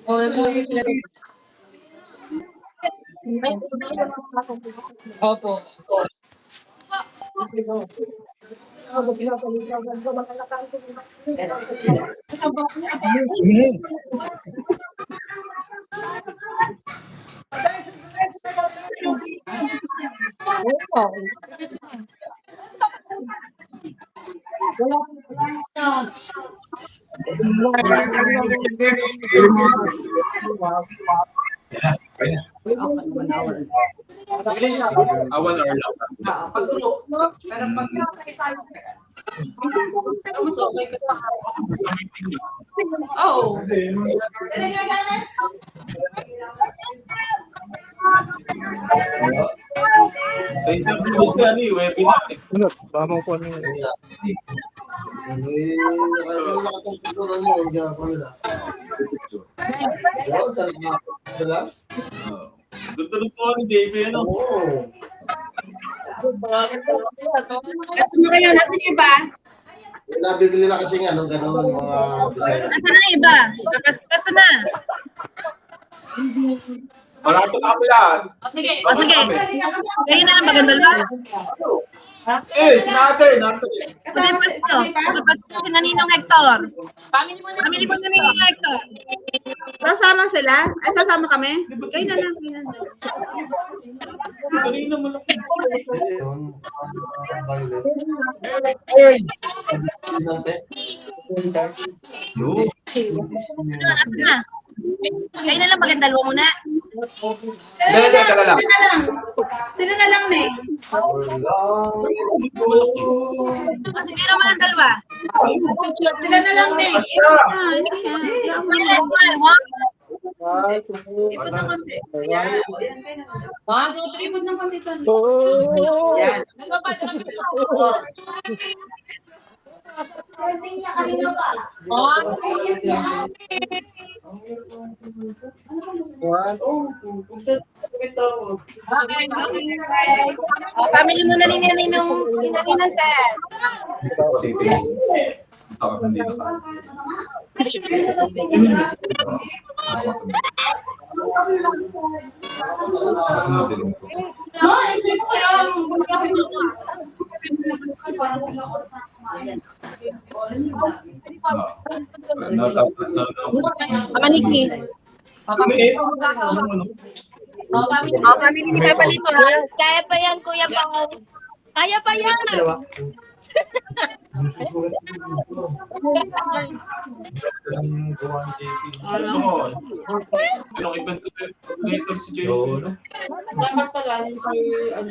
Oo, naglalagay sila dito. Opo. One hour lang. Pag-group. Pero pag mas okay ka. Oo. Ano yung ginagamit? Sa interview kasi ano yung webinar eh. Ano, baka mo po ano yun. Doon tulog ko ni JP ano. Customer kayo, nasa yung iba? Nabibili na kasi nga nung gano'n mga design. Nasa na yung iba? Basta na. Wala ito kapilaan. Sige. Kayo na lang magandal ba? Eh, sinate. Kasi pasto. Pasto si Naninong Hector. Family mo na Naninong Hector. Sasama sila? Ay, sasama kami? Kayo na lang. Kanina malaki. Yo. Asa na? Kayo na lang magandal mo muna. Dala lang. Sila na lang, ne. Kasi meron mo ng dalawa. Sila na lang, ne. Asya. Hindi yan. Last one. Ipot ng konti. Yan. One, two, three. Ipot ng konti. Yan. Sending niya kanina pa. Family mo na rin Naninong test. Ako hindi na pa. No, isip ko kaya ang bulgahin mo. Kamaniki. Family ni Papa Lito ha. Kaya pa yan, Kuya Pao. Kaya pa yan. Anong event ko later si JP? Dapat pala yung kay, ano,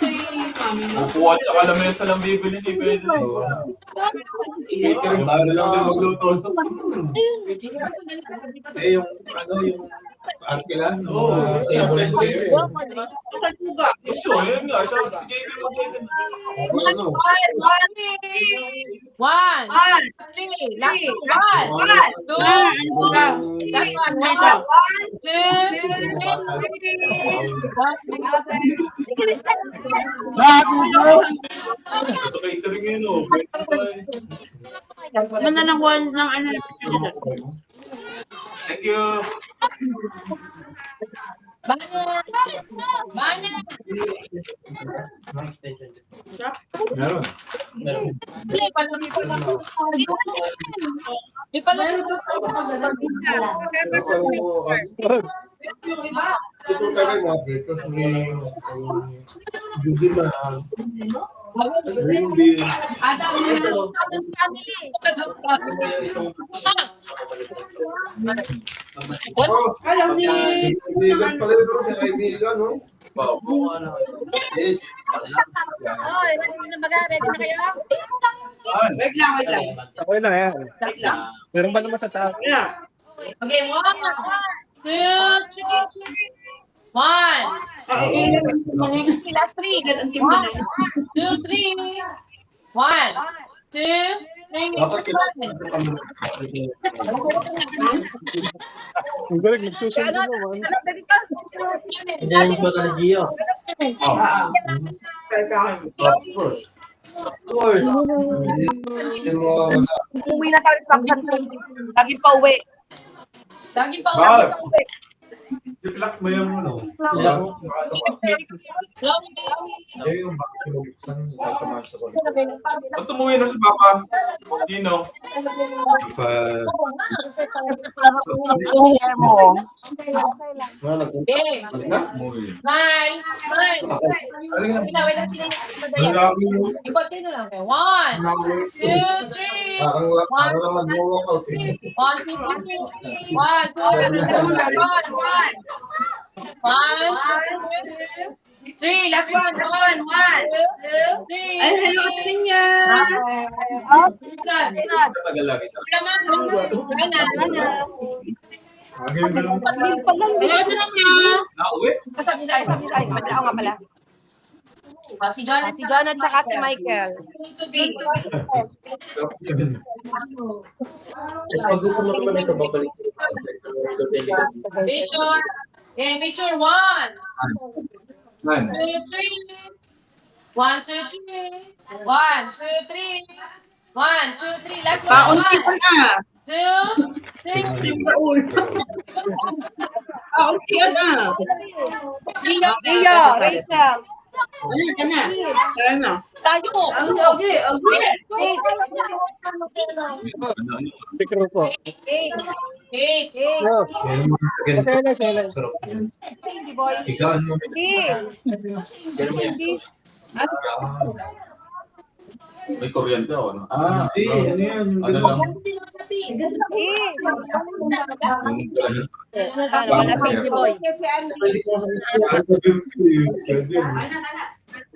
kay mami mo. Upuan tsaka lamesa lang bibili ni pwede. Catering tayo na lang din magluto. Eh, yung ano, yung arkilan. Oo. Kay Puga. So, yun nga. Si JP mag-edit. One, three, last one, two, last one, dito. One, two, three. Sa catering yun, oh. Ano na lang ng ano. Thank you. Banyak. Banyak. Meron. Di pa lang. Yung iba. Ito kami mga breakfast ni Judy Hindi. Adam, Adam family. Alam ni... Kaibigan pala ito, sa kaibigan, no? Yes. Oy, ready na ba? Ready na kayo? Wait lang. Okay lang yan. Wait lang. Meron ba naman sa taas? Yeah. Okay, one, two, three. One, Last three. Ganun kim na. two, three. One, two, three. Dapat kailangan kami. Ang galing, nagsusunod naman. Of course. Hindi mo wala. Umuwi na tayo sa Santo. Lagi pa uwi. Lagi pa Bakit? uwi. I-plak mo yung ano. Yung bakit buksan automatic sa kanya. Ba't umuwi na si Papa? Dino? Yung hair mo. Okay. Umuwi. Smile. Smile. Aling na. Wait lang, wait lang. Madali. I-continue lang kayo. 1, 2, 3. Parang nag-walkout eh. 1, 2, 3. 1, 2, 3. 1, 1, 3. Last one. 1, 2, 3. Ay, hello, Ate Ninya. Tagal lagi sa. Hello, Ate Ninya. Nauwi? Sabi tayo. Ako nga pala. Si John. Si John at saka si Michael. Pag gusto mo naman ito, babalik. Picture. Okay, picture 1. 2, 3. 1, 2, 3. 1, 2, 3. 1, 2, 3. Last one. Paunti pa na. 2, 3. Paunti na. Rio, Rachel. Ano, ka na. Tara na. Tayo. Okay. Picture po. Hey. No. Sela. Hindi, boy. Higaan mo. Hindi. May kuryente ako, no? Hindi, ano yan? Yung Ano lang? Wala si Hindi, boy.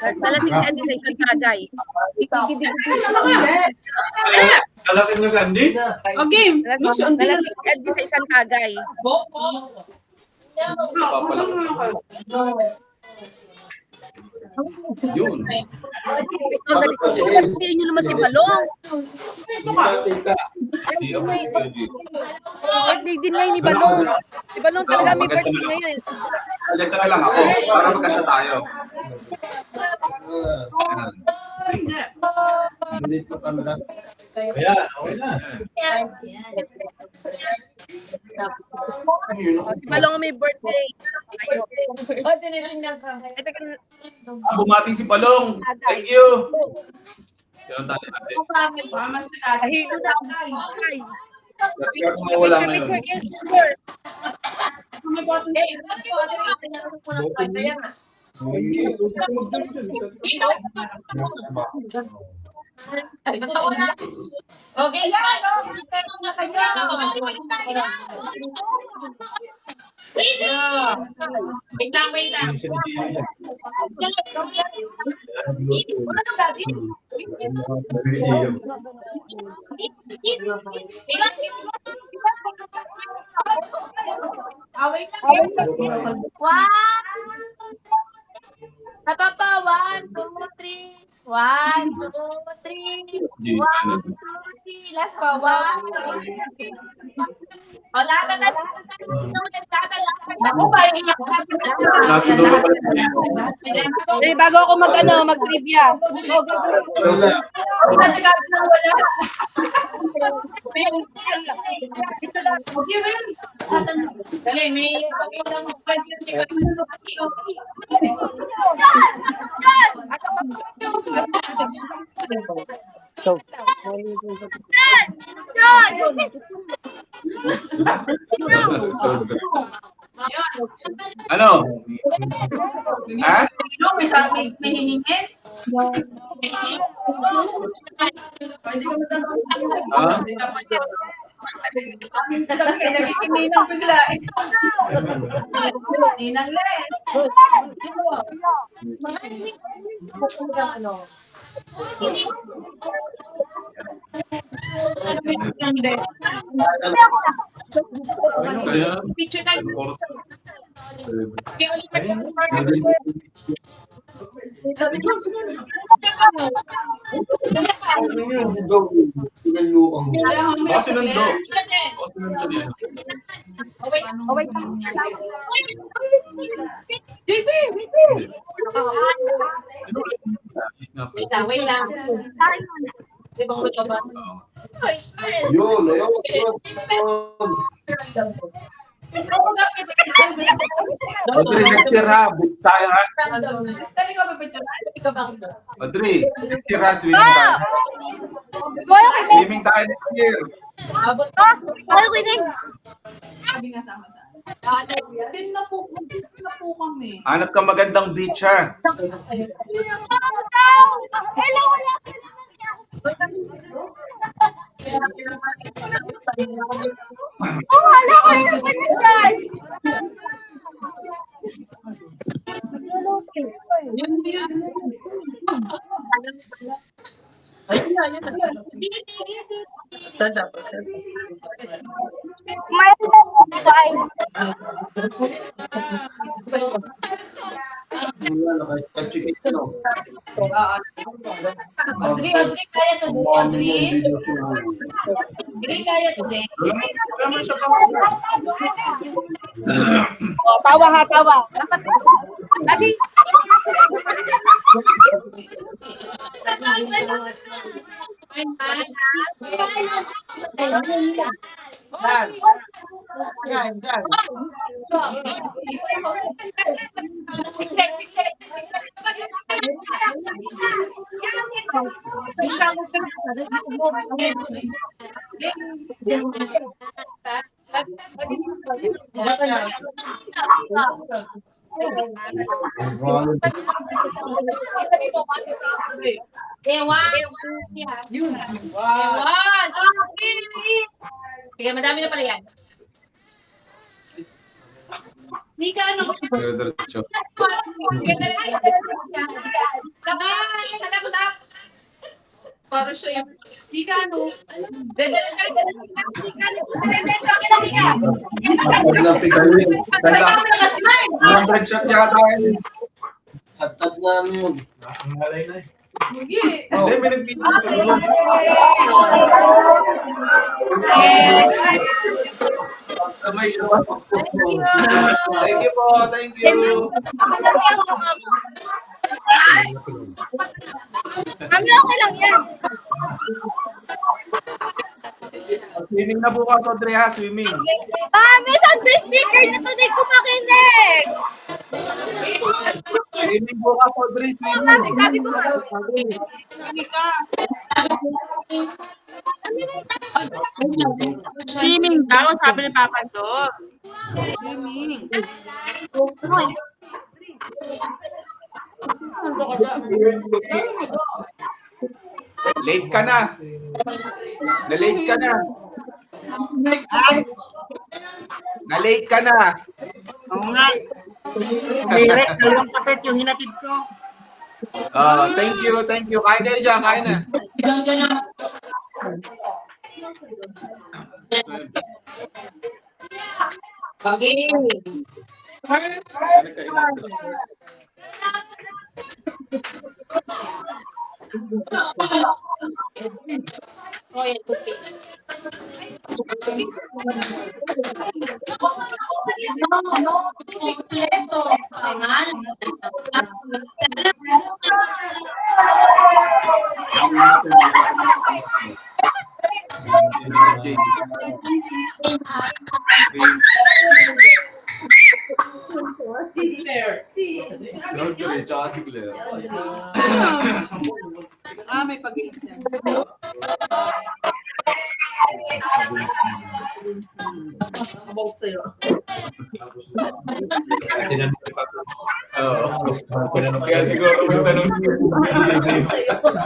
Nalasing si Andy sa isang tagay. Kalasin mo, Sandy? O, game. Mission, di na. Nalasing si Andy sa isang tagay. Yun. Hindi nyo naman si Balong. tita. Hindi ako si Sandy. Birthday din ngayon ni Balong. Si Balong talaga may birthday ngayon. Alita na lang ako para magkasya tayo. Hindi pa camera. Ayan, okay na. Si Balong may birthday. Ayo. Ito kan Bumati si Palong. Thank you. Ganun tayo natin. Mama si Ate. ahilo na ako. Ay. Kaya kung mawala ngayon. Okay, smile. Wait lang. Napapa, 1, 2, 3. 1, 2, 3. 1, 2, 3. Last pa, 1, 2, 3. O, lahat na. Ako ba? Nasa dulo pala. Eh, bago ako mag-trivia. Wala. Ate Ate na wala. Dali, may So, Ano? Ha? May hihingin? Hindi ko Ha? Nagkikininang bigla. Ninang Len. Kaya, picture tayo. oras. Okay, Ano yun? Pinalukang mo. Baka sinundo. Baka sinundo din. Wait. JP! Hindi. Wait lang, wait lang. Ibang mo ba? Oh, smile. Yun, ayun. Audrey, next year ha. Book tayo ha. Audrey, next year ha. Swimming tayo. Swimming tayo next year. Ay, winning. Din na po kami. Hanap ka magandang beach ha. Hello, wala. Oh, wala ko na guys. Stand up. Audrey, kaya to din. Audrey, kaya to din. Oh, tawa ha, tawa. Kasi, Sige, madami na pala yan. Hindi ka ano. Diretso. Sana mo na. Parang siya yung... Hindi ka ano. Hundred shot yata tayo. At na ano yun. Ang halay na eh. Sige. Hindi, may nagpipito. Thank you po, thank you. Kami okay lang yan. Swimming na bukas, Audrey ha, swimming. May Sunday speaker na tunay ko makinig. Swimming bukas, Audrey, swimming. Sabi ko nga. Sige ka. Swimming daw, sabi ni Papa Do. Swimming. Late ka na. Na-late ka na. Na-late ka na. Oo nga. Direct, dalawang katet yung hinatid ko. Thank you, thank you. Kain kayo dyan, kain na. Okay. Oh, yeah, okay. Sorry, tsaka si Claire. May pag-iisip. About sa'yo. Kaya siguro may tanong.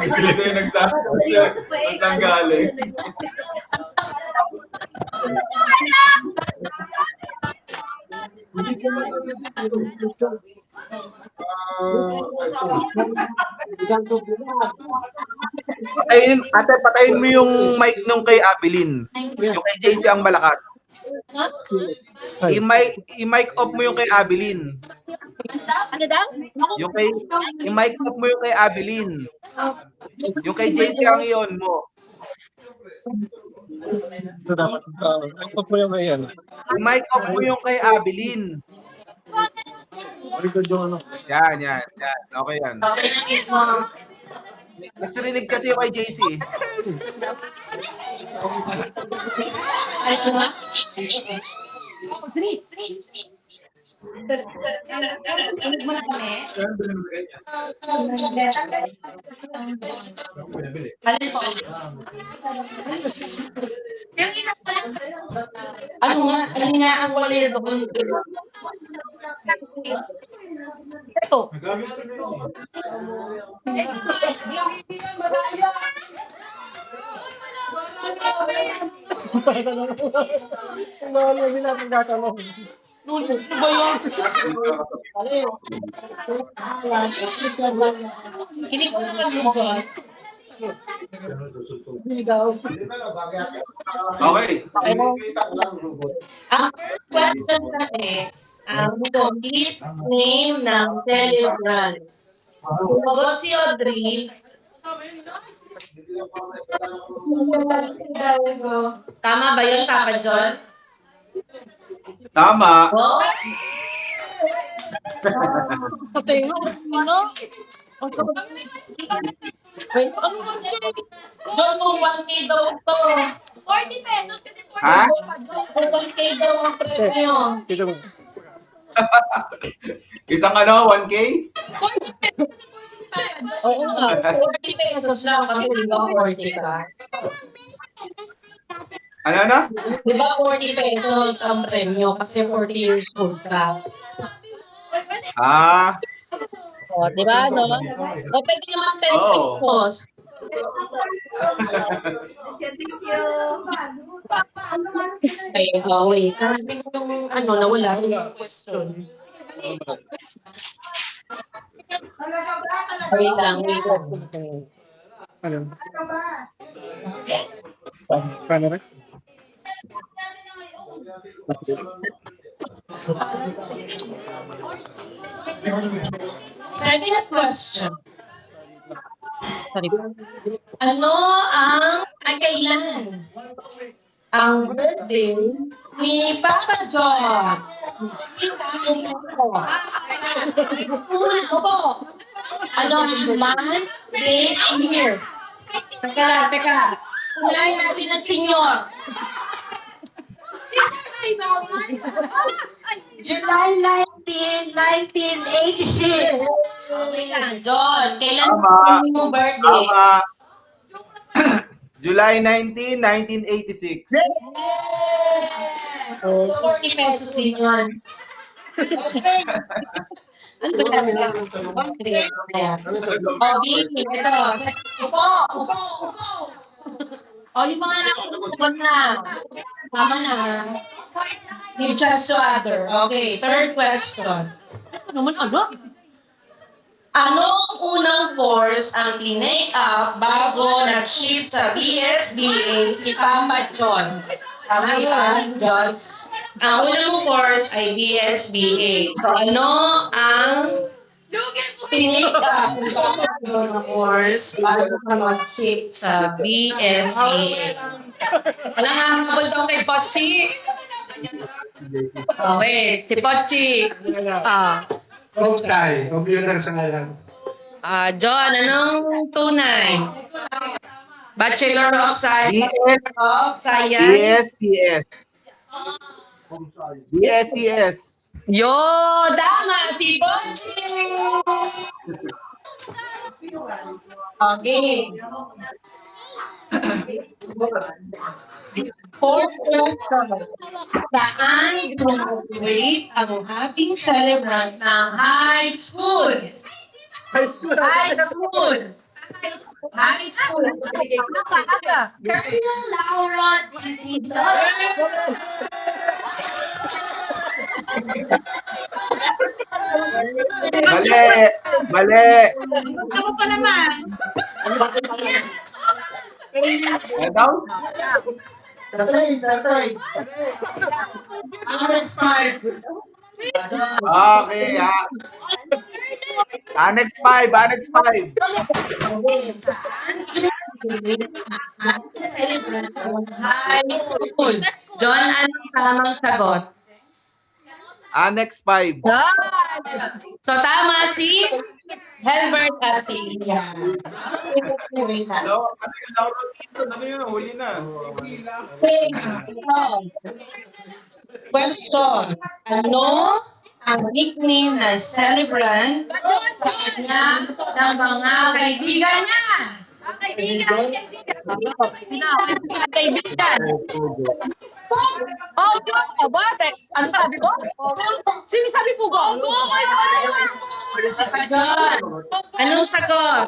Kasi nagsabi siya, saan galing? Patayin mo yung mic nung kay Abilin. Yung kay JC ang malakas. I-mic off mo yung kay Abilin. Ano daw? I-mic off mo yung kay Abilin. Yung kay JC ang iyon mo. Ito dapat, ito po yung ngayon. I-mic off mo yung kay Abilin. Record yung ano. Yan. Okay yan. Mas rinig kasi yung kay JC. Inig mo na kami. Alin po? Ano nga? Alin nga ang wala doon? Ito. Ang mahal yung natin tatanong. Hindi ko naman mo dyan. Okay. Ang question kasi, ang complete name ng celebrant. Sumagot si Audrey. Tama ba yun, Papa John? Tama. Oh? Patay mo, ano? Wait, ano ba niya? John, 1K daw to. 40 pesos kasi 40 Ha? 1K daw ang premium. Kita mo. Isang ano, 1K? 40 pesos. Oo nga, 40 pesos lang kasi di ba 40 ka? Ano na? Di ba 40 pesos ang premium kasi 40 years old ka? Ah, O, di ba, no? O, pwede naman 10 pesos. Okay, wait. Karami yung ano, nawala yung question. Wait lang, wait lang. Ano? Paano rin? Second question. Sorry. Ano ang kailan? Ang birthday ni Papa John. Una po. Ano ang month, date, year? Teka. Ulayin natin ang senyor. July 19, 1986. Okay lang, John. Kailan Tama. mo birthday? tama. July 19, 1986. So, 40 pesos din yun. Ano ba talaga? Sige, kaya. O, Vicky, ito. Upo. O, yung mga nakikita na. Tama na. You just to other. Okay, third question. Anong unang course ang tinake up bago nag-ship sa BSBA si Papa John? Tama ba, John? Ang unang course ay BSBA. So, ano ang tinake up ni Papa John na course bago mag-ship sa BSBA? Wala nga ang habol daw kay Pochi. Oh, wait, si Pochi. Sky, computer science. John, anong tunay? Bachelor of Science. BSCS. BSCS. Yo, tama si Bonji! Okay. Fourth question. Saan graduate ang ating celebrant ng high school? High school. Colonel Laura Dita. Mali. Ako pa naman. Ano daw? Okay, Annex 5. Celebrant ng high school. John, anong tamang sagot? Annex 5. So, tama si Helbert at Celia. Wait lang. Ano yung Laura Dizon? Ano yun? Huli na. Okay, ito. Question. Ano ang nickname ng celebrant sa kanya ng mga kaibigan niya? Kaibigan. Oh, bakit? Ano sabi ko? Sino sabi ko go? John, anong sagot?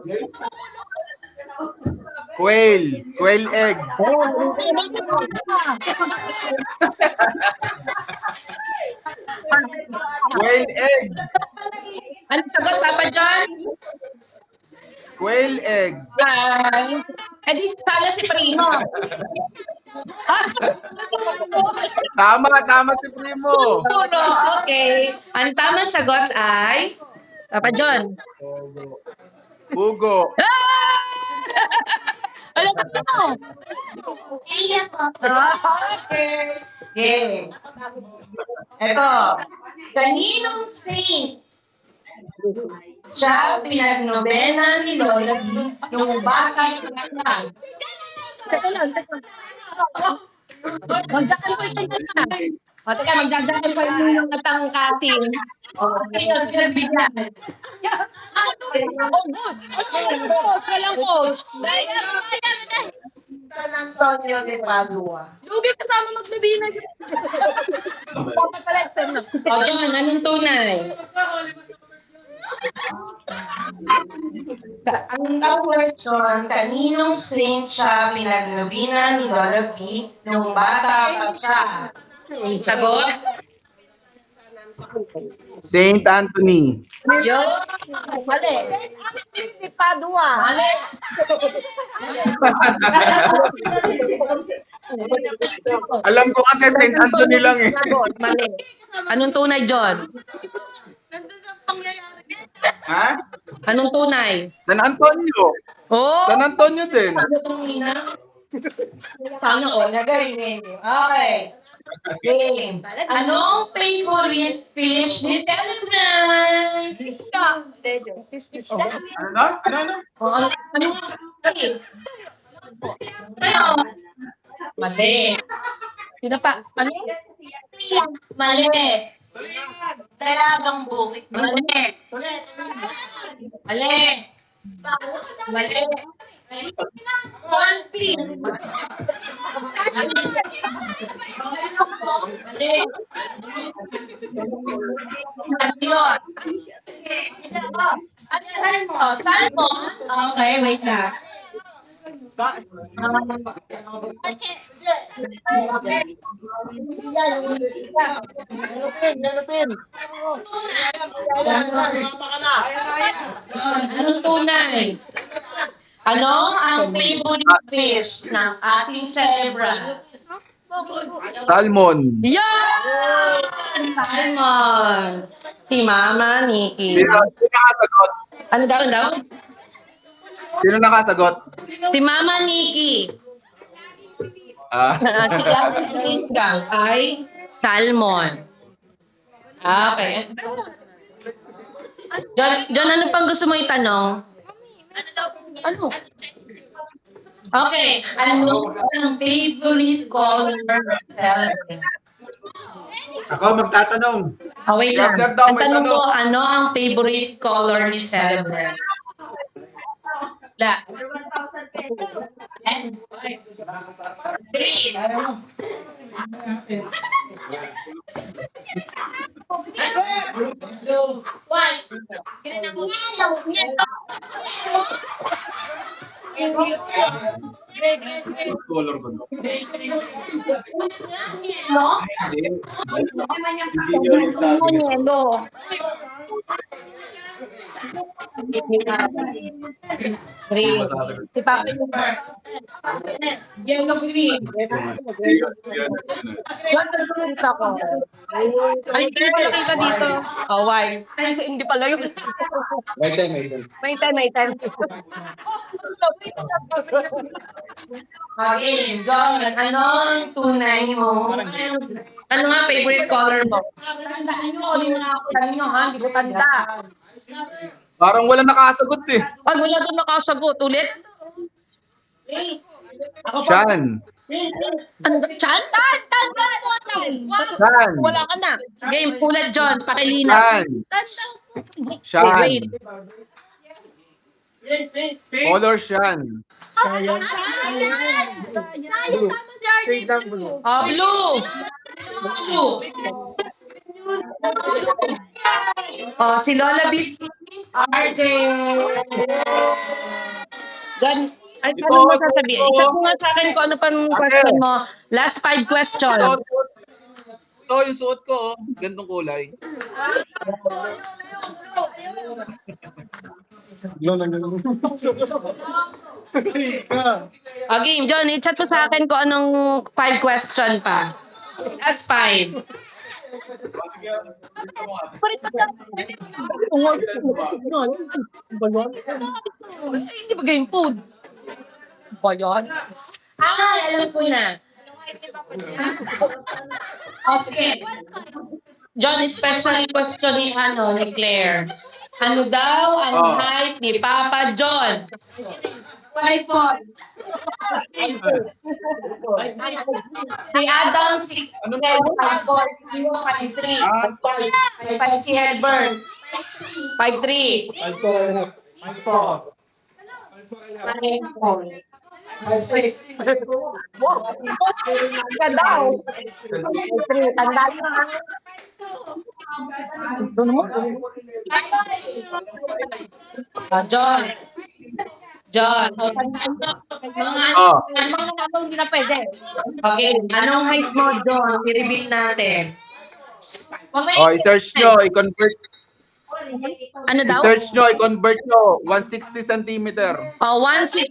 Quail. Quail egg. Quail egg. Anong sagot, Papa John? Quail egg. Di sala si Primo. Tama si Primo. Puro, okay. Ang tamang sagot ay, Papa John. Pugo. Ano sabi mo? Okay. Okay. Ito. Kaninong saint siya pinagnobena ni Lola yung batang kasal? Teka lang. Magjakan ko ito na. O, teka, magjajakan ko yung natang kating. Okay, nagbigyan. Coach, walang coach. San Antonio de Padua. Lugi kasama magbibinay. Dapat pala exam na. O, John, anong tunay? Ang question, kaninong saint siya pinagnobinan ni Lola P nung bata pa siya? Sagot? Saint Anthony. Yo! Mali. Mali. Alam ko kasi Saint Anthony lang eh. Sagot, mali. Anong tunay, John? Ha? Anong tunay? San Antonio. Oh! San Antonio din. Ano itong ina? Sana all, nagaling niyo. Okay. Game. Anong favorite fish ni Celebrant? Ano na? Ano? Anong fish? Mali. Sino pa? Ano? Mali. Dalagang bukit. Mali. Mali. Mali. One piece. Mali. Yun. Salmon. Okay, wait lang. Anong tunay? Ano ang favorite fish ng ating celebrant? Salmon. Yan! Salmon! Si Mama Nikki. Sino nakasagot? Ano daw? Sino nakasagot? Si Mama Nikki. Ah. Si Ate Gang ay salmon. Okay. John, ano pang gusto mo itanong? Ano? Okay. Ano ang favorite color ng celebrant? Ako magtatanong. Oh, wait lang. Ganda daw, Ang may tanong tanong. ko, ano ang favorite color ni celebrant? Black. Green. White. Color ko. No? Hindi. Si Gino yung sabi. Yellow. Green. Masasagot. Si Papa Super. Yellow green. Yan talaga kita ko. Ay, hindi pala kita dito. Oh, why? Hindi pala yun. May time. May time. Okay, John, anong tunay mo? Ano nga favorite color mo? Tandaan nyo, ano yung nakakulan nyo, ha? Hindi ko tanda. Parang wala nakasagot eh. Ay, wala doon nakasagot. Ulit? Sian. Ano ba? Chan? Sian. Wala ka na. Game, ulit, John. Pakilina. Sian. Wait. Color Sian. Oh, blue. Blue. Oh, si Lola Beats. RJ. John, ay, Ito, paano mo sasabihin? ito. Isat mo nga sa akin kung ano pang question mo. Last 5 questions. Ito yung suot ko. Gantong kulay. Okay, John, i-chat mo sa akin kung anong 5 question pa. Last 5. Sige. Ito mo nga. Hindi ba game food? Ba yan? Alam ko na. Oh, sige. John, especially question ni, ni Claire. Ano daw ang height ni Papa John? 5'4". Si Adam, 6'7", 5'4", 5'3". 5'5" si Hedberg. 5'3". 5'4". Ka daw. 5'3". Tandaan mo ha. Doon mo? John. John. O, tandaan mo. Mga nakaw hindi na pwede. Okay. Anong height mo, John? I-reveal natin. I-search nyo. I-convert. Ano daw? I-search nyo. I-convert nyo. 160 centimeter. Oh, 160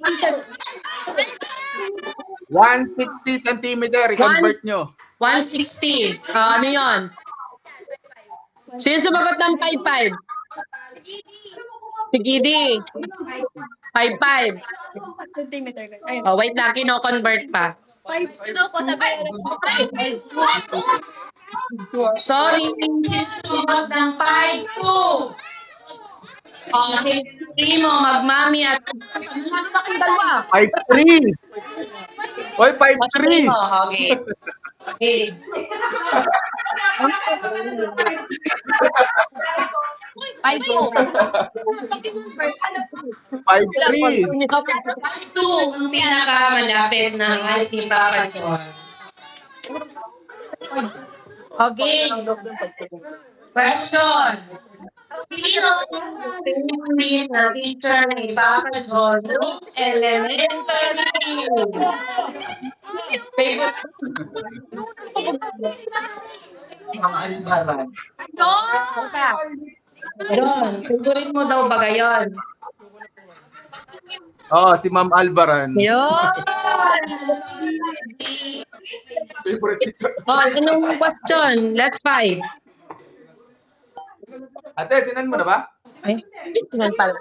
160 centimeter. I-convert nyo. 160. Ano yon? Sino sumagot ng 5'5"? Si Gidi. 5'5". Oh, wait lang. Kino-convert pa. Sorry. Sino sumagot ng 5'2"? Oh, si Primo, magmami at... Ano ba kayong dalawa? 5'3". Oy, 5'3". Okay. Okay. 5'3". 5'2", ang pinakamalapit ng height ni Papa John. Okay. Question. Sino ang favorite na teacher ni Papa John noong elementary? Favorite? Mga Albaran. John, favorite mo daw ba gayon? Si Ma'am Albaran. Yun! Favorite teacher. Oh, anong question? Last 5. Ate, sinan mo na ba? Ay, tingnan pala.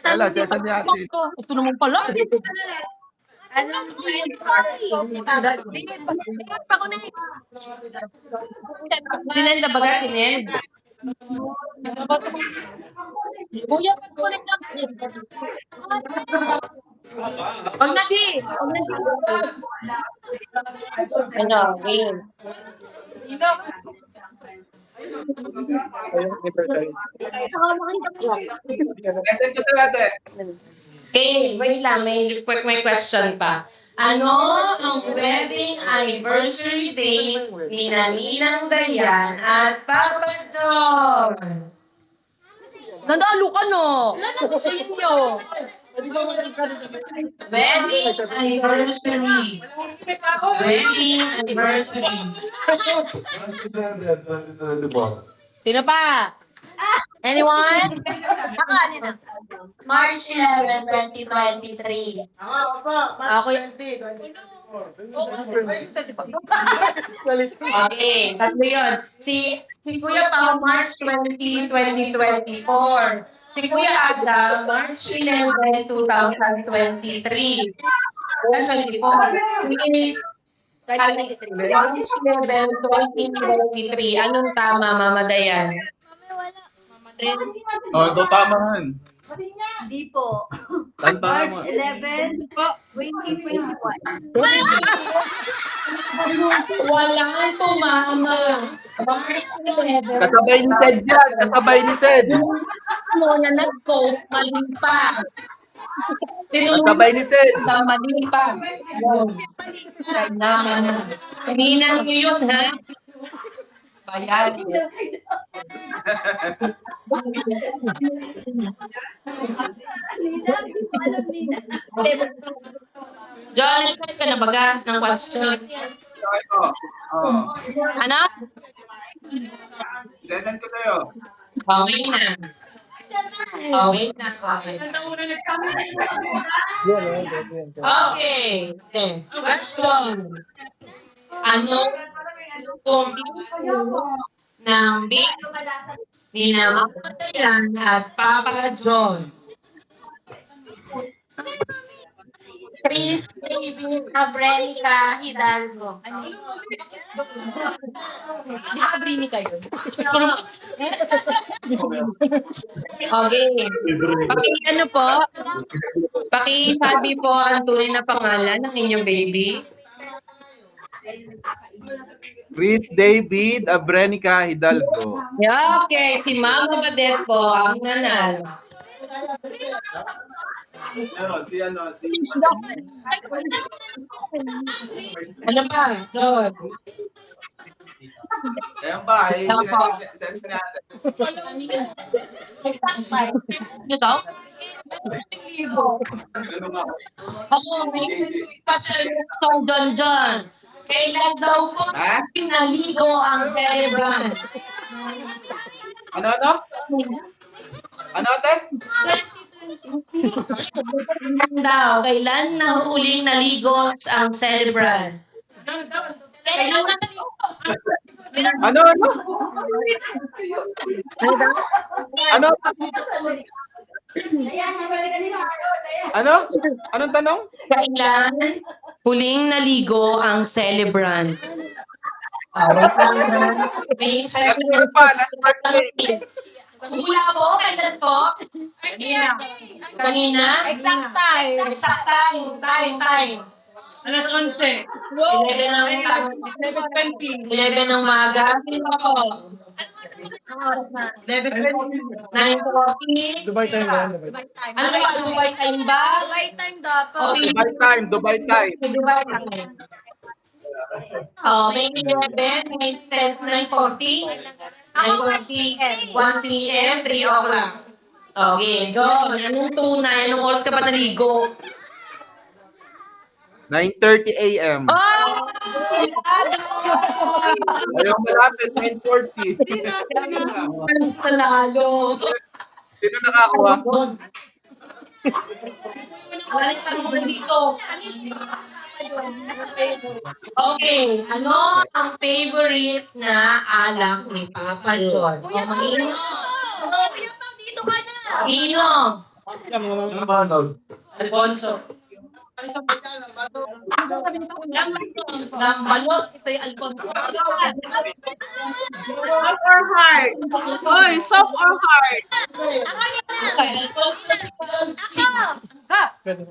Wala, sesan ni ate. Ito naman pala. Sinenda baga sinend? Kuya, kulit lang. Huwag na di. Huwag na di. Ano, game. Sesan ko sa ate. Okay, wait lang. May question pa. Ano ang wedding anniversary date ni Ninang Dayan at Papa John? Nadalo ka no? Nadalo sa inyo. Wedding anniversary. Wedding anniversary. Sino pa? Anyone? March 11, 2023. Ako yun. Okay, tatlo yun. Si Kuya Pao, March 20, 2024. Si Kuya Ada, March 11, 2023. 2024. March 11, 2023. Anong tama, Mama Dayan? Oh, ito tama yan. Di po. Tanda mo. 11, 2021. Walang tumama. Kasabay ni Sed yan. Kasabay ni Sed. Mo na nag-post, mali pa. Tinulong Kasabay ni Sed. sa mali pa. Kaya naman na. Kaninang nyo yun, ha? Bayan. John, excited ka na baga ng question? Ito. Oh. Ano? Sesend ko sa'yo. Okay na. Okay na. Okay. Okay. Then, question. Ano kumpleto ng big ni Namatayan at Papa John? Chris David Abrenica Hidalgo. Ano? Di ba Abrenica yun? Okay. Ano po? Pakisabi po ang tunay na pangalan ng inyong baby. Chris David Abrenica Hidalgo. Okay, si Mama Badet po ang nanalo. Si Ano ba, John? Ayan ba, sesend natin. Ano to? Ako, may John. Kailan daw po Ha? naligo ang celebrant? Ano? Ano, ate? Kailan na huling naligo ang celebrant? Kailan na Ano? Ano? Ano? Anong tanong? Kailan huling naligo ang celebrant? May isa Last year pa, last birthday. Hula po, kailan po? Kanina? Exact time. Exact time. Alas 11. 11 ng 11:20. 11 ng maga. Sino po? Ang oras na. 11:20. 9:40. Dubai time ba? Dubai time. Ano ba? Dubai time ba? Dubai time dapat. Okay. Dubai time. Dubai time. Oh, may 11, may 10, 9:40. 9:40, 1 p.m., 3 o'clock. Okay, John, anong tunay? Anong oras ka pa naligo? 9:30 a.m. Oh! Ayaw malapit, 9:40. Panalo. Sino nakakuha? Wala tanong dito. Okay, ano ang favorite na alak ni Papa John? O mag-inom. Dito ka na. Inom. Alfonso. Lambalot. Ito yung Alfonso. Soft or hard? Oy, soft or hard? Okay, Alfonso. Si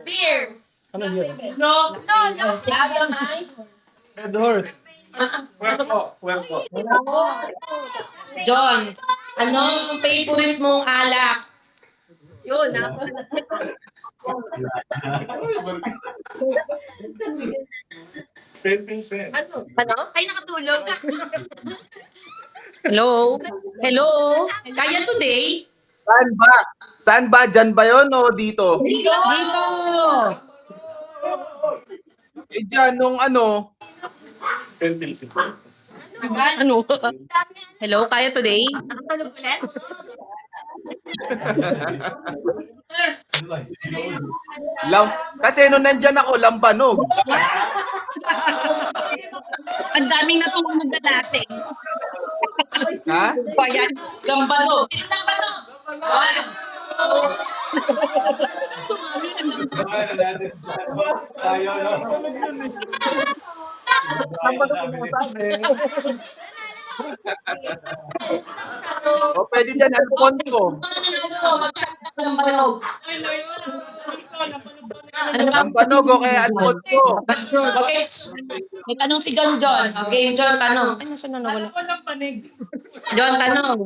Beer. Ano yun? No. Si Adam ay Red horse. Puerco. John, ano ang favorite mong alak? Yun ah. Ano? Ay, nakatulog. Hello? Kaya today? Saan ba? Diyan ba yun o dito? Dito! Diyan, nung ano. Ano? Hello? Kaya today? Nakatulog ulit? Kasi nung nandyan ako, lambanog. Ang daming natulog na lasing. Ha? Bayan, Gambano. Sino Gambano? Tayo, no? O pwede dyan, Alfonso. Mag-shot ng banog. Ano ba? Ang panog o kaya Alfonso. Okay. May tanong si John. Okay, John, tanong. Ano siya nawala? John, tanong.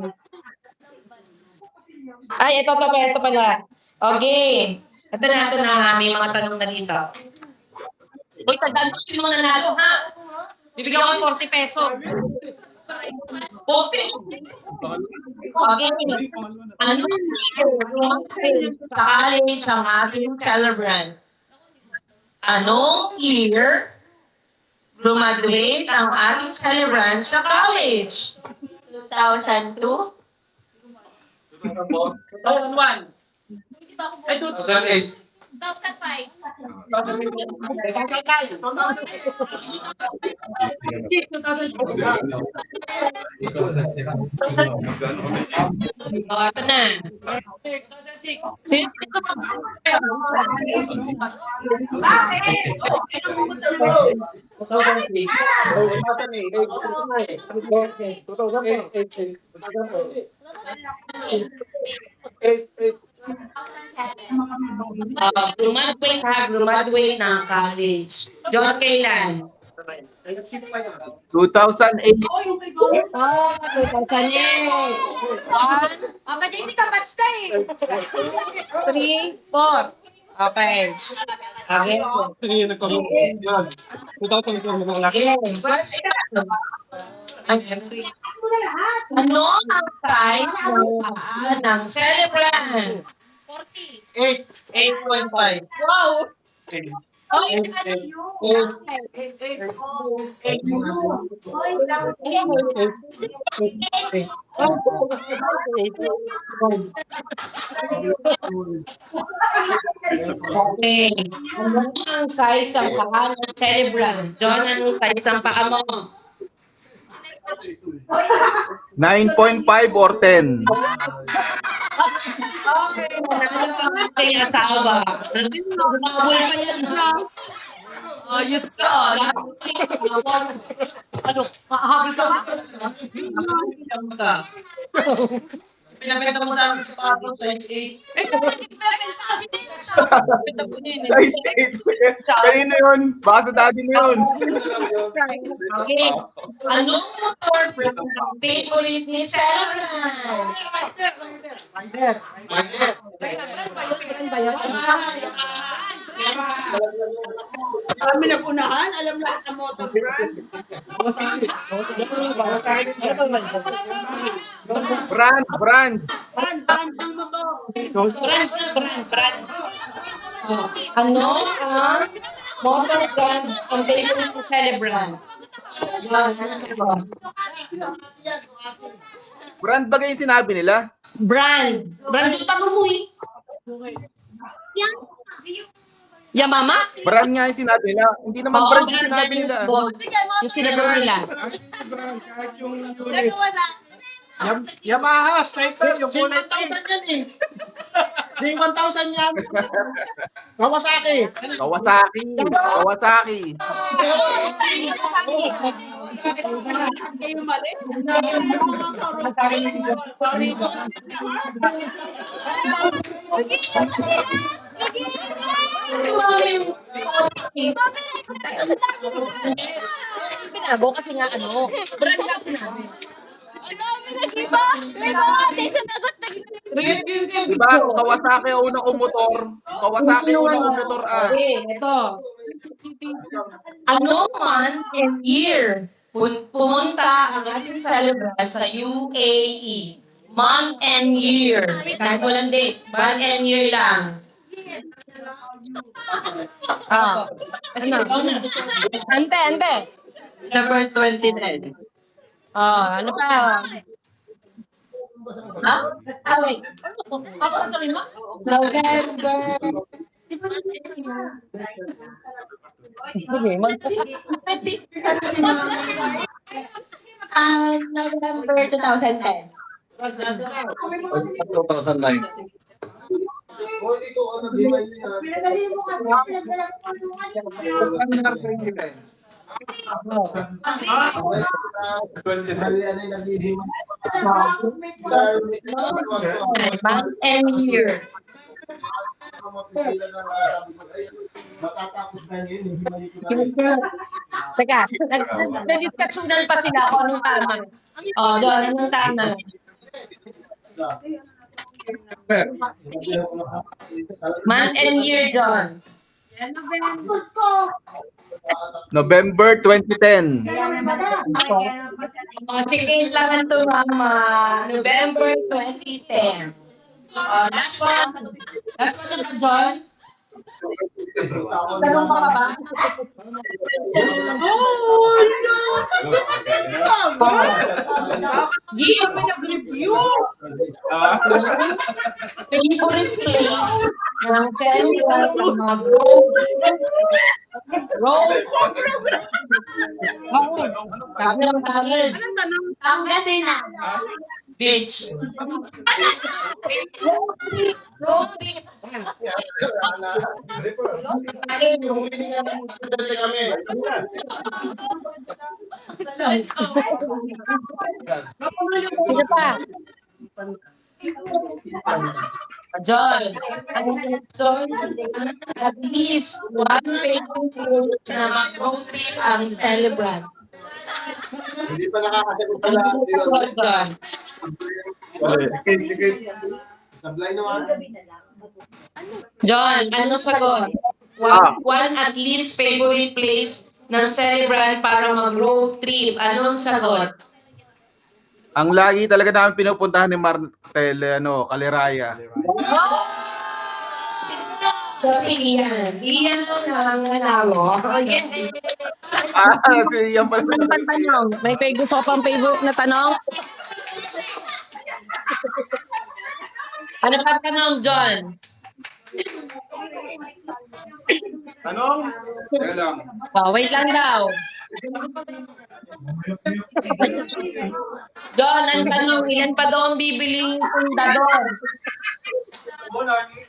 Ay, ito pala. Okay. Ito na. May mga tanong na dito. Uy, tandaan ko sino mga nanalo, ha? Bibigyan ko ng 40 peso. 40? Okay. Ano sa college ang ating celebrant? Anong year graduate ang ating celebrant sa college? 2002? 2001. Ay, 2008. 2005? Ito na. Graduate ng college. John, kailan? 2008. Oh, 2008. Ka JC, kapatch ka eh. 3, 4. Okay. Okay. Ano ang size ng paa ng celebrant? 40. 8.5. Wow! Oh, Okay. Ano ang size ng paa ng celebrant? John, anong size ng paa mo? 9.5 or 10. Okay. Nanalo ka kay asawa. Kasi nababol pa yan, ha? Ayos ka, ano, mahabol ka ba? Mahabol ka. Pinapenta mo sa amin sa pato, size 8. Size 8. Kanino yun? Baka sa daddy mo yun. Okay. Anong motor brand ang favorite ni celebrant? Kami nag-unahan, alam lahat ng motor brand. Brand. Brand ng motor. Brand. Oh, ano ang motor brand ang favorite ni celebrant? Yan, ano sa ba? Brand ba yung sinabi nila? Brand yung tanong mo eh. Yamama? Brand nga yung sinabi nila. Hindi naman brand yung sinabi nila. Yung sinabi nila. Kahit yung unit. Nagawa na. Yamaha, sniper, yung kulay 1,000 yan eh. Di 1,000 yan. Kawasaki. Kawasaki. Kayo mali. Pinabo kasi nga ano, brand nga sinabi. Ano, may nag-iba? Pero ate, sumagot na Diba? Kawasaki ang una kong motor. Kawasaki ang una kong motor. Okay, ito. Ano month and year pumunta ang ating celebrant sa UAE? Month and year. Kahit walang date. Month and year lang. Ano? Ante. December 2010. Ano pa? Ha? Wait. Ako na tuloy mo? November. November 2010. 2009. Oh, ikaw ang nag-iwan niya. Pinadali mo kasi. Pinadala ko. Month and year. Matatapos na yun, hindi mali ko Teka, nag-discussionan pa sila kung anong tama. John, anong tama? Month and year, John. November 2010. Si Kate lang ang tumama. November 2010. Last one. Last one na, John. Tanong pa ba? Hindi kami nag-review. Favorite place ng Central na Road. Kami ang talent. Anong tanong? Ang ganda na. Beach. Road trip. Sino pa? John, at least one painting place na mag-road trip ang celebrant. Hindi pa nakakasagot pala. John. Sablay naman. John, anong sagot? One at least favorite place ng celebrant para mag-road trip. Anong sagot? Ang lagi talaga namin pinupuntahan ni Martel, Caliraya. So, si Ian. Ian ang nanalo. Si Ian pala. Ano ba tanong? May gusto ko pang favorite na tanong? Ano pa tanong, John? Tanong? Kaya lang. Wait lang daw. John, ang tanong, ilan pa daw ang bibiling pundador?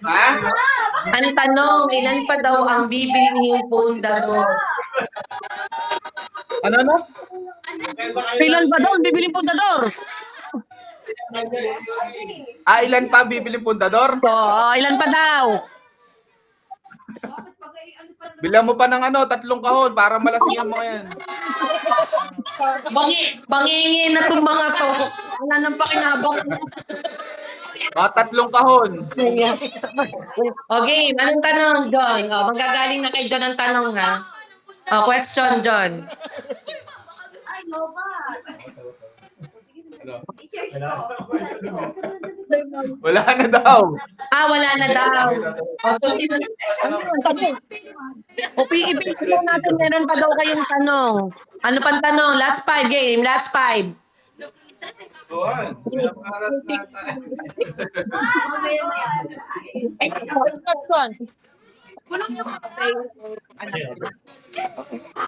Ha? Ang tanong, ilan pa daw ang bibiling pundador? Ano? Ilan pa daw ang bibiling pundador? Ilan pa ang bibiling pundador? Ilan pa daw? Bilang mo pa ng 3 kahon para malasing ang mga yan. Bangingin na itong mga to. Wala nang pakinabang. Mga 3 kahon. Okay, anong tanong, John? Manggagaling na kay John ang tanong, ha? Question, John. Ay, no ba? Wala na daw. Wala na daw. So, sino? Ipili lang natin, meron pa daw kayong tanong. Ano pang tanong? Last 5 game, last 5. Doon.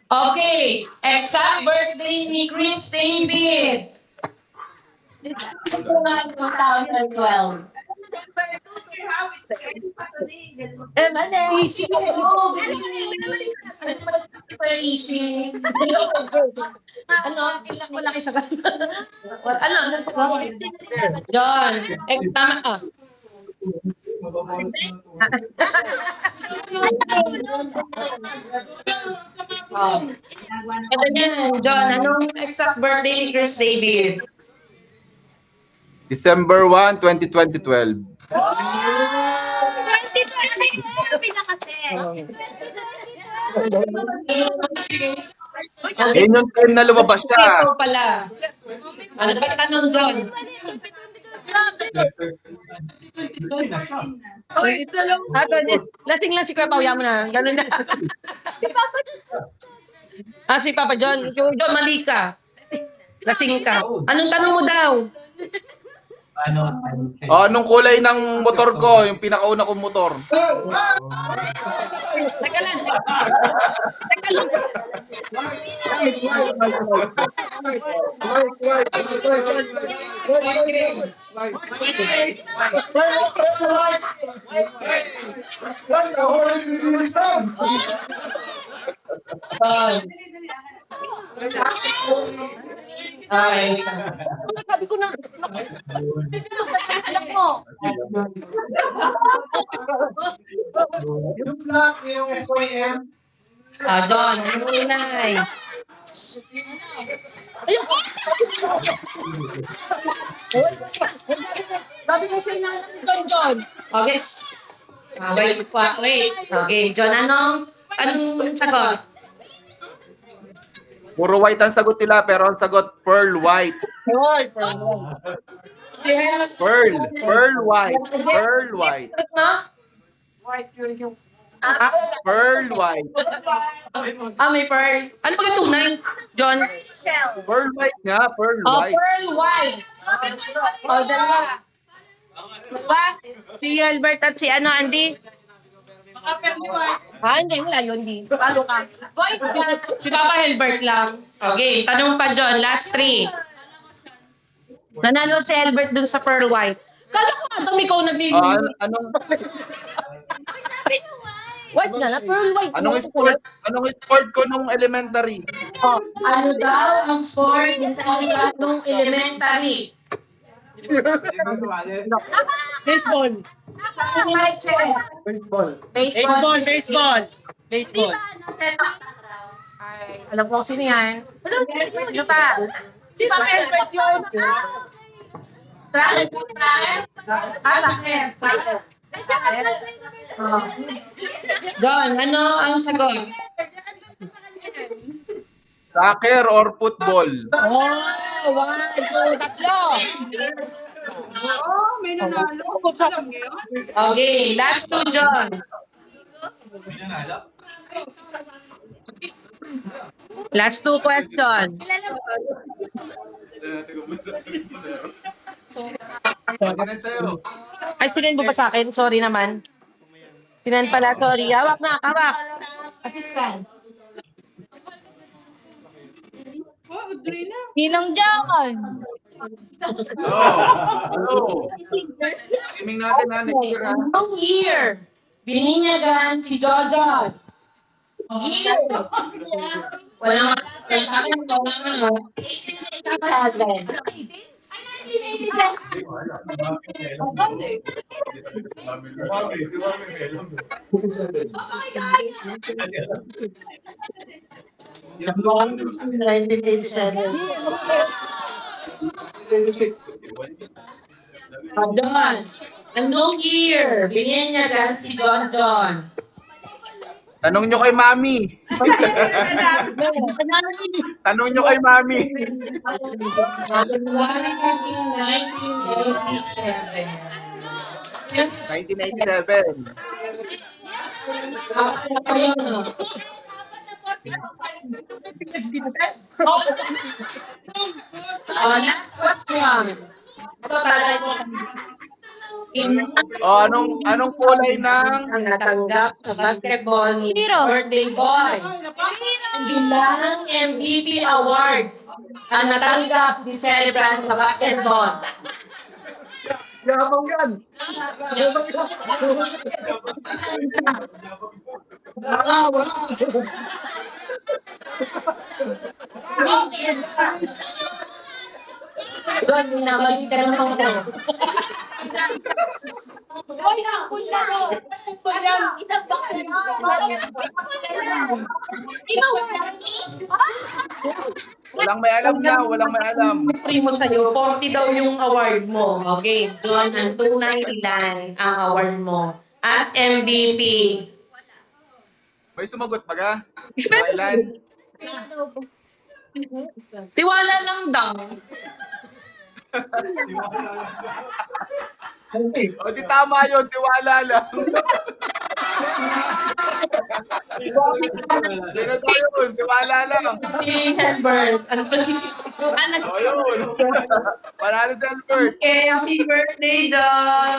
Okay, exact birthday ni Chris David. 2012. Mali. Ano? Wala kayo sagot. Ano? Ano sagot? John, tama ka. Ito niyan, John, anong exact birthday ni Chris David? December 1, 2012. 2020 na kasi. Yun yung time na lumabas siya. Ito pala. Ano ba tanong, John? Lasing lang si Kuya Pao, mo na. Ganun na. Si Papa John. John, mali ka. Lasing ka. Anong tanong mo daw? Oh, anong kulay ng motor ko? Yung pinakauna kong motor. Teka lang. Teka lang. Ay. Sabi ko na. Alam mo. Yung black, yung SYM. John, ano inay? Sabi ko sa'yo na John. Okay. Wait pa, wait. Okay, John, anong sagot? Puro white ang sagot nila, pero ang sagot, pearl white. Si Helen. Pearl white. Pearl white. Sagot mo? Pearl white. May pearl. Ano ba tunay, John? Pearl white nga, pearl white. Pearl white. Dalawa. Dalawa? Si Albert at si Andy? Hindi. Wala yun, di. Talo ka. Si Papa Albert lang. Okay, tanong pa, John. Last 3. Nanalo si Albert dun sa pearl white. Kala ko Adam, ikaw naglilinis. White na, pearl white. Anong sport ko nung elementary? Ano daw ang sport ni Sally nung elementary? Baseball. Chess. Baseball. Ay, alam ko sino yan. Ano pa? Si Papa Albert yun. Tracker. John, ano ang sagot? Soccer or football? 1, 2, 3. May nanalo. Alam niyo yun? Okay, last 2, John. Last 2 question. Sinan sa'yo. Ay, sinend mo ba sa akin? Sorry naman. Sinend pala, sorry. Hawak na, hawak. Assistant. Ninong John. Hello. Timing natin na next year. Anong year? Bininyagan si Jojo. Year. Walang John, anong year? Bininyagan si John. Tanong nyo kay Mami. Tanong nyo kay Mami. 1997. Last question. Anong kulay ng Ang natanggap sa basketball ni Zero. birthday boy. Bilang MVP award ang natanggap ni Celebrant sa basketball. Yabang yan. Doon, minamagin ka ng mga Hoy na, punta ko. Isang bakal. walang may alam na, walang may alam. primo sa'yo, 40 daw yung award mo. Okay, doon ang tunay ilan ang award mo as MVP. May sumagot pa ka? Kailan? Tiwala lang daw. O di tama yun, tiwala lang. Sino tayo yun? Tiwala lang. Si Helbert. Anthony. Oh, yun. Panalo si Albert. Okay, happy birthday, John!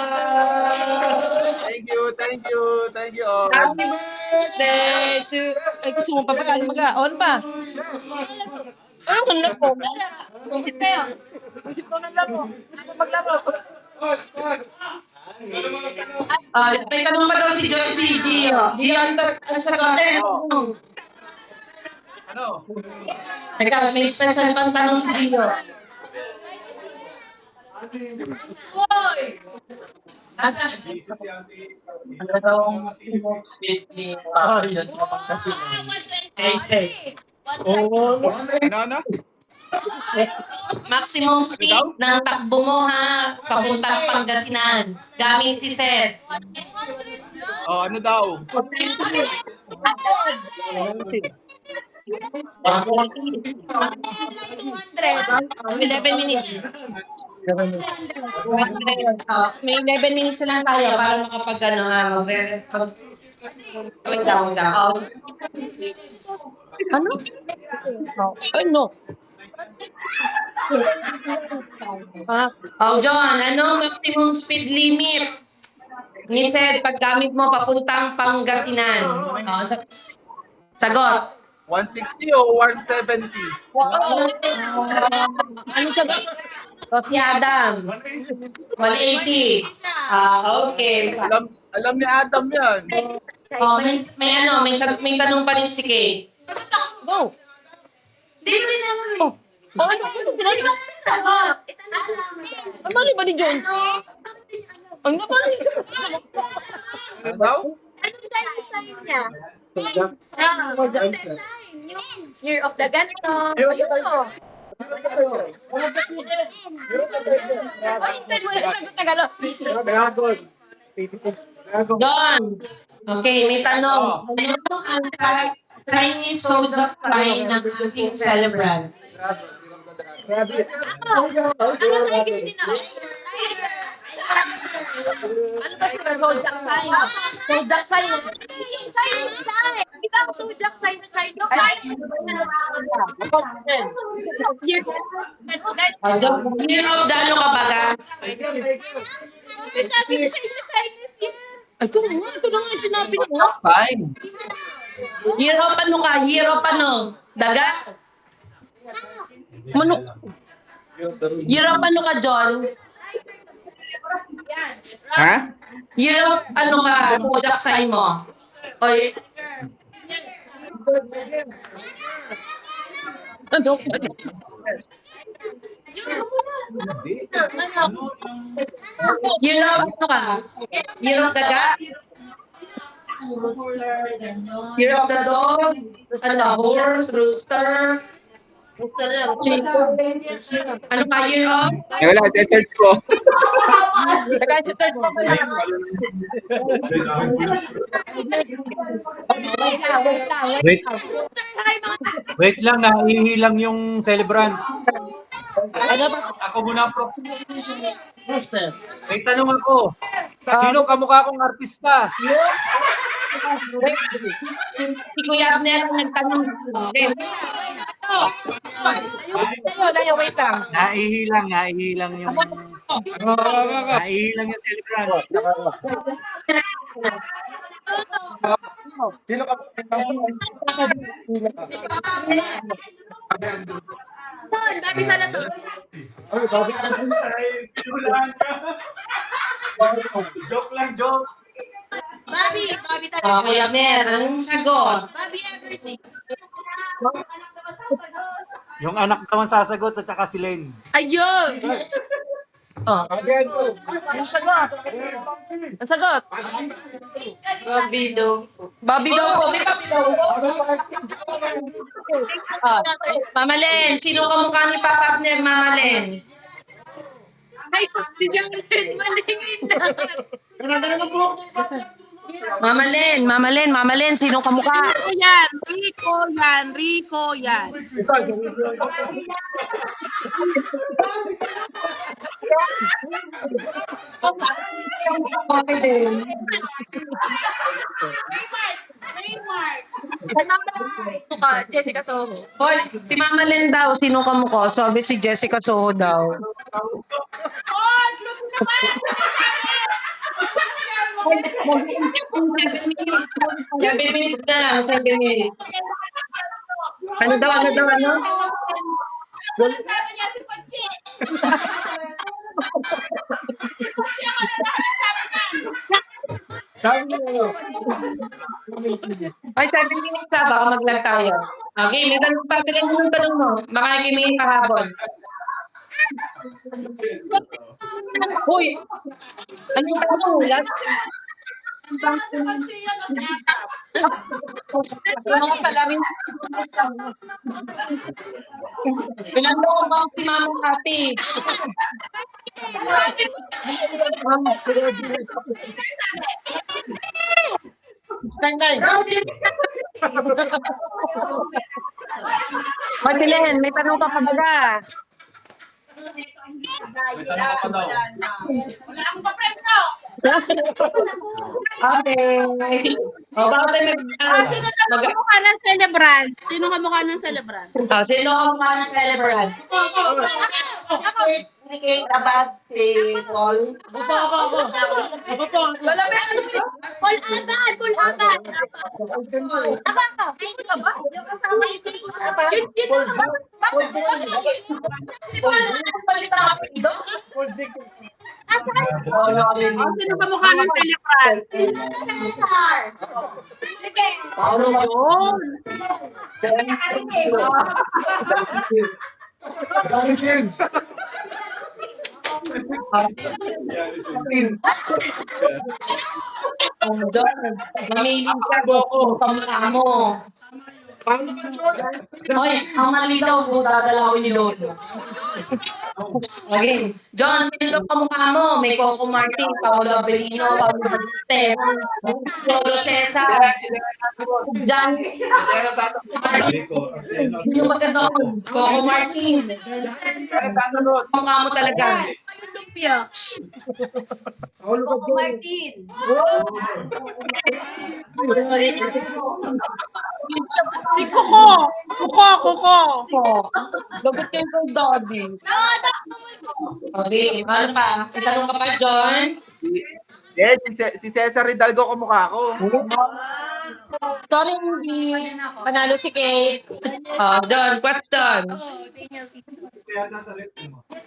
Thank you, thank you, thank you all. Happy birthday to... Ay, gusto mo pa ba? On pa. Ano ang laro? Kumpit kayo. Isip ko ng laro. Ano maglaro? May tanong pa daw si Gio. Gio, ang sagot. Ano? Teka, may special pang tanong si Gio. Asa? Ano daw ang fit ni Papa kasi ay say. Ano? Maximum speed ng takbo mo ha, papuntang Pangasinan. Gamit si Seth. Oh, ano daw? 11 minutes. May 11 minutes lang tayo para makapag wait lang. Ano? Ano? John, ano maximum speed limit? Ni Seth, paggamit mo papuntang Pangasinan. Sagot. 160 o 170? Ano sagot? O si Adam. 180. Okay. Alam ni Adam yan. May tanong pa rin si Kay. Go. Hindi ko din alam eh. Ano tinanong? Sagot. Ang mali ba ni John? Ang mali. Ano daw? Anong sign niya? Zodiac sign. Yung Year of the Ganito. Ayun o. Dragon. 86. Dragon. John. Okay, may tanong. Ano ang Chinese zodiac sign ng ating celebrant? Rabbit. Ano tiger din ako? Ano ba sila zodiac sign? Zodiac sign. Chinese sign. Di ba ang zodiac sign sa China? Year of the ano ka baga? Sabi ko sa inyo, Chinese year. Ito na nga sinabi mo. Sign. Year of ano ka? Year of ano? Daga? Manok. Year of ano ka, John? Ha? Year of ano ka? Zodiac sign mo? Oy. Ano? Year of ano ka? Year of daga? Year of the dog? Ano? Horse? Rooster? Ano pa year of? Eh, wala, search ko. Teka, search mo pala. Wait lang, nahihilang yung celebrant. Ano ba? Ako muna, Prof. May tanong ako. Sino kamukha kong artista? Si Kuya Abner ang nagtanong. Tayo, wait lang. Nahihilang yung celebrant. Sino ka? Babi sa lato. Ay, bakit? Joke lang, joke. Babi sa lato. Kuya Abner, ang sagot. Babi everything. Yung anak naman sasagot at saka si Len. Ayun! Again. Ang sagot? Ang sagot? Bobby daw. Bobby daw ko. May Bobby daw ko. Mama Len, sino kamukha ni Papa Abner, Mama Len? Ay, si Jacqueline, malingin na. Mama Len, sino kamukha? Rico yan. Jessica Soho. Hoy, si Mama Len daw, sino ka mo ko? Sabi si Jessica Soho daw. Oh, clue naman! 7 minutes na lang, 7 minutes. Ano daw? Wala sabi niya si Pachi. Si Pachi ang ano Sabi niyo ano? Ay, 7 minutes na, baka mag-live tayo. Okay, may tanong pa. Tanong mo. Baka kimingin kahapon. Uy! Anong tanong? Si Pachi yan o si Atap. Yung mga salamin. Pinanong ba si Mama Kati? Martilene, may tanong ka pa baga. Wala akong pa-premyo. Okay. O, baka tayo Sino ka kamukha ng celebrant? Sino kamukha ng celebrant? Sino ang mga na-celebrant? Communicate about si Paul. Lalapit, ano yun? Full agad! Full agad! Aba! Yung kasama yun. Si Paul, anong balita ka dito? Sino kamukha ng celebrant? Sar! Sige! Paolo yun. Mamili ka ko kamukha mo. Hoy, ang malitaw po dadalawin ni Lolo. Okay. John, sino kamukha mo? May Coco Martin, Paolo Abelino, Paolo Balester, Lolo Cesar, Jan. Sino maganda ko? Coco Martin. Kamukha mo talaga. Lumpia. Coco Martin. Si Coco. Coco. Lagot kayo kay Daddy. Okay, ano pa? Itanong ka pa, John? Yes, si Cesar Hidalgo kamukha ko. Sorry, hindi. Panalo si Kate. John, question.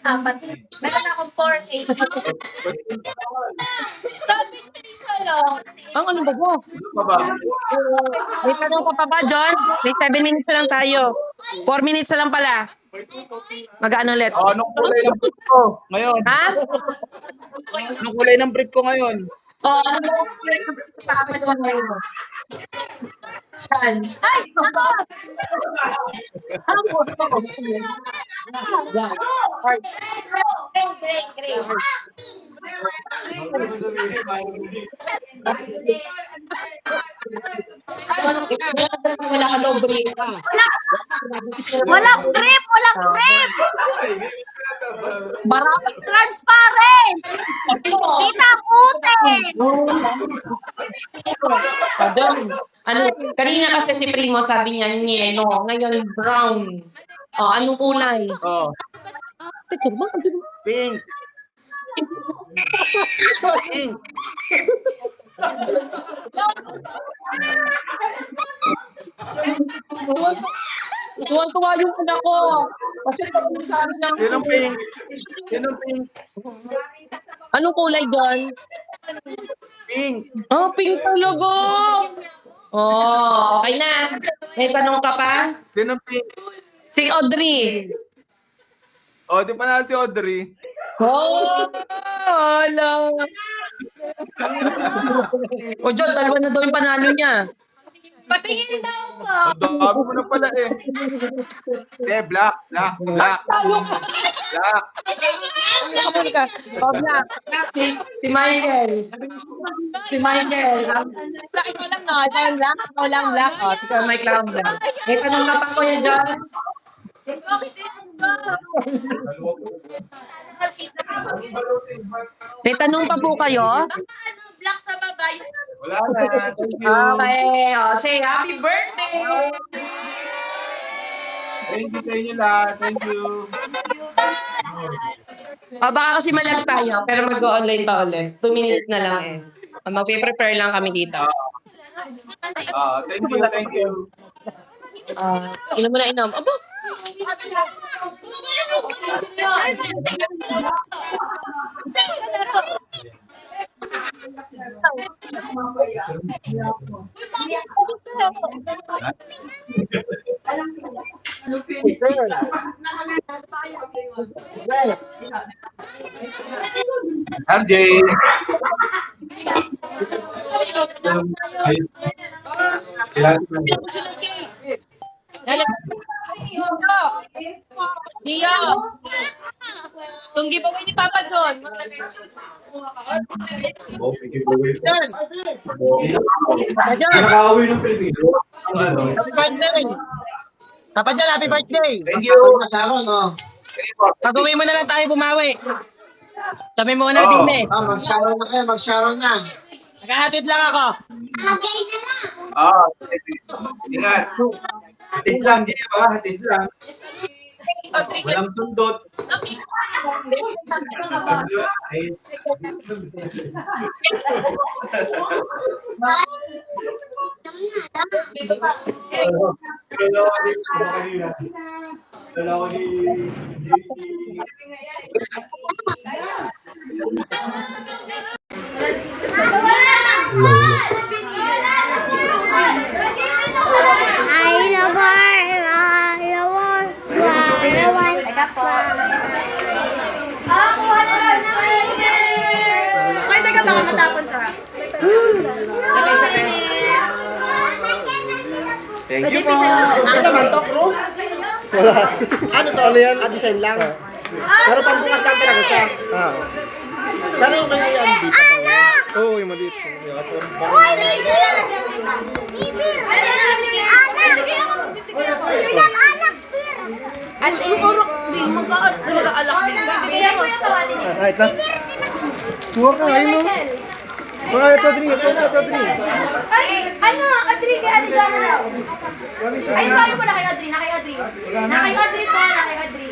Apat. Meron akong 4H. Sabi ko ni Solo. Ang ano ba ba? May tanong ka pa ba, John? May 7 minutes na lang tayo. 4 minutes na lang pala. Mag-ano ulit? Anong kulay ng brief ko ngayon? Ha? Anong kulay ng brief ko ngayon? Ano ba? Kasama John ngayon mo. Saan? Ay! Ako! Great. Wala ka daw break. Walang grip! Walang grip! Marami. Transparent! Kita puti! John, ano, kanina kasi si Primo sabi niya yellow, ngayon brown. Anong kulay? Oh, pink. Pink. Tuwan-tuwa yung anak ko. Kasi pag sabi ng... Sinong pink? Sinong pink? Anong kulay doon? Pink. Pink talaga. Okay na. May tanong ka pa? Sinong pink? Si Audrey. Oh, di pa na si Audrey. Hala. John, dalawa na daw yung panalo niya. Patingin daw po. Ang dami mo na pala eh. Black. Talo ka. Black. Kapag ka. Black. Si Michael. Si Michael. Ikaw lang na. Ikaw lang black. Si Mike lang black. May tanong na pa ko yan, John. Bakit yan ba? May tanong pa po kayo? Black sa baba. Wala na. Thank you. Okay. Say happy birthday. Thank you sa inyo lahat. Thank you. Baka kasi malag tayo, pero mag-online pa ulit. 2 minutes na lang eh. Mag-prepare lang kami dito. Thank you, thank you. Inom mo na inom. Aba! RJ. Dio! Tunggi pa mo ni Papa John. Nakauwi ng Pilipino. Happy birthday! Papa John, happy birthday! Thank you. Pag-uwi mo na lang tayo bumawi. Kami muna din eh. Mag-sharon na kayo, mag-sharon na. Naghahatid lang ako. Ingat. Hatid lang, Jay, hatid lang. Walang sundot. May teka, baka matapon ka. Thank you po. Ano naman to, bro? Wala. Ano to? Ano yan? Design lang. Pero pambukas lang talaga siya. Pero yung kanya yan, dito ba yan? Oo, yung maliit. Uy, Rachel! Bibir! Anak! Ilang anak, Bir! At iurok, Bin, mag-aalak din. Bibigyan ko yung sawa din. Right lang. Tuwag ka ngayon, no? Mga ito, Adri. Ito na, ito, Adri. Ay, ano, Adri, kay Adri dyan na raw. Ay, paano mo na kay Adri? Na kay Adri. Na kay Adri po, na kay Adri.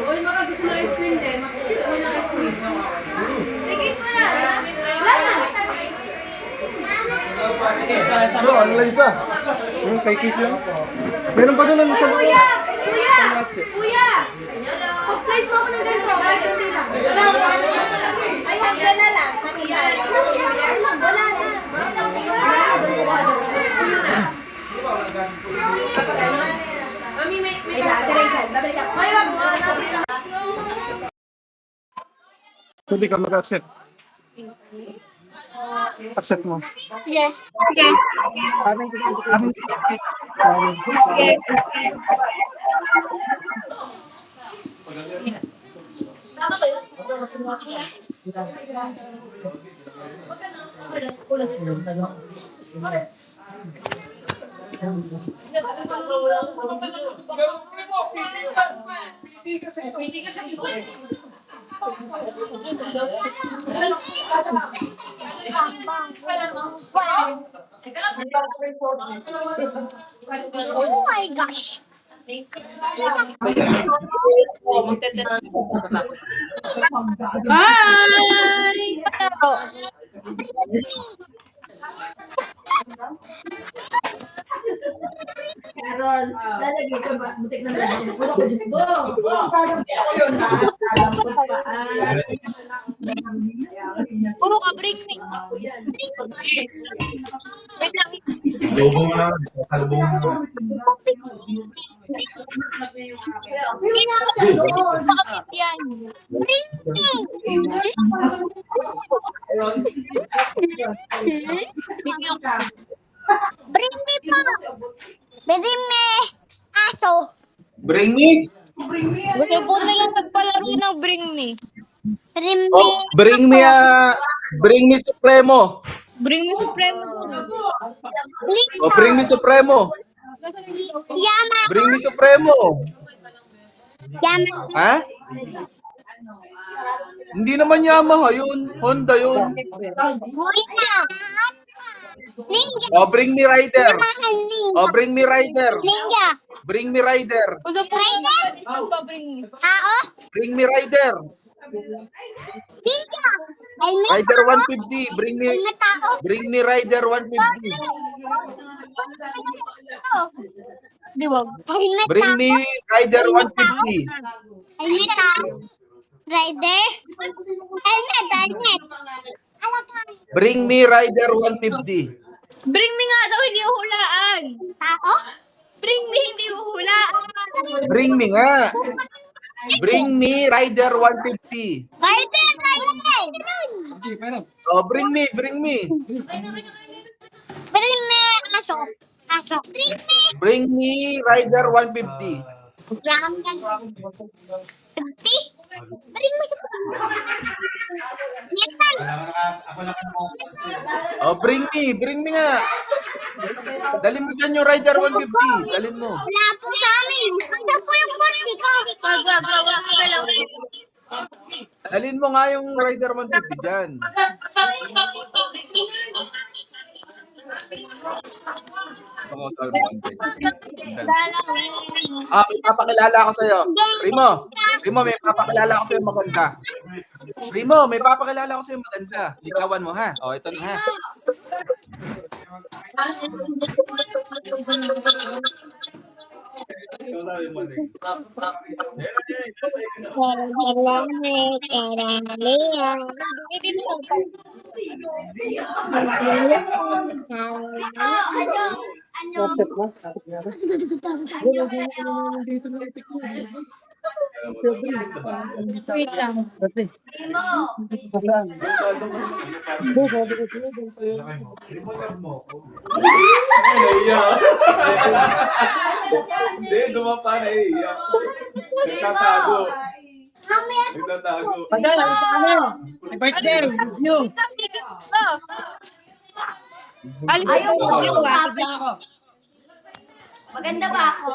Uy, mga gusto na ice cream din. Uy, na ice cream. Tigit mo na. Bro, ano lang isa? Yung kay Kate lang. Meron pa doon ang isa. Kuya! Kuya! Kuya! Pag-slice mo ako ng ganito. Kahit hindi lang. Ay, wag na lang. Maniyan. Wala na. Mami, may direction. Babalik ako. Ay, wag mo. Hindi ka mag-accept. Accept mo. Sige. Sige. Sige. Tama kayo? Hindi kasi. Oh my gosh. Carol, lalagay ka ba? Butik na lalagay. Wala ko, Diyos mo. Puro ka, bring me. Wait lang. Lubong na. Kalubong na. Bakit yan? Bring me. Bring me po. Bring me. Aso. Bring me. Gusto po nilang magpalaro ng bring me. Bring me. Oh, bring me Supremo. Bring me Supremo. Oh, bring me Supremo. Yama. Bring me Supremo. Yama. Ha? Hindi naman Yamaha yun. Honda yun. Honda. Ninja. Oh, bring me rider. Ninja. Oh, bring me rider. Ninja. Bring me rider. Tao. Bring me rider. Ninja. Helmet. Rider 150. Bring me Helmet tao. bring me rider 150. Helmet Bring tao. me rider 150. Helmet tao. Rider. Helmet. Bring me rider 150. Bring me nga daw, hindi uhulaan. Tao. Bring me, hindi uhulaan. Bring me nga. Bring me rider 150. Rider. Oh, bring me, bring me. Bring me aso. Aso. Bring me. Bring me rider 150. Bring me. Metal. Oh, bring me nga. Dalhin mo dyan yung rider 150. Dalhin mo. Wala po sa amin. Handa po yung 40 ko. Dalhin mo nga yung rider 150 dyan. May papakilala ako sa'yo. Primo, may papakilala ako sa'yo maganda. Primo, may papakilala ako sa'yo maganda. Ligawan mo, ha? O, ito na, ha? Wait lang. Hindi, dumapa na iiyak. Nagtatago. Pagdala, sa kanya. May birthday. You. Ayaw mo. Ako. Maganda ba ako?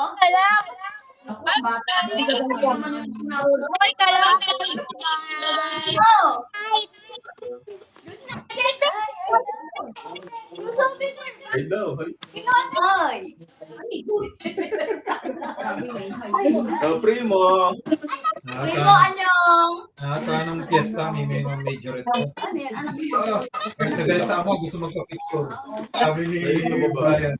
Okay ka lang. Oh! Ay daw. Hoy! Oh, Primo. Primo, anyong! Anong piyesta, may major ito. Ano yan? Anak ko. Nagalit sa ako, gusto magpa-picture. Sabi ni Brian.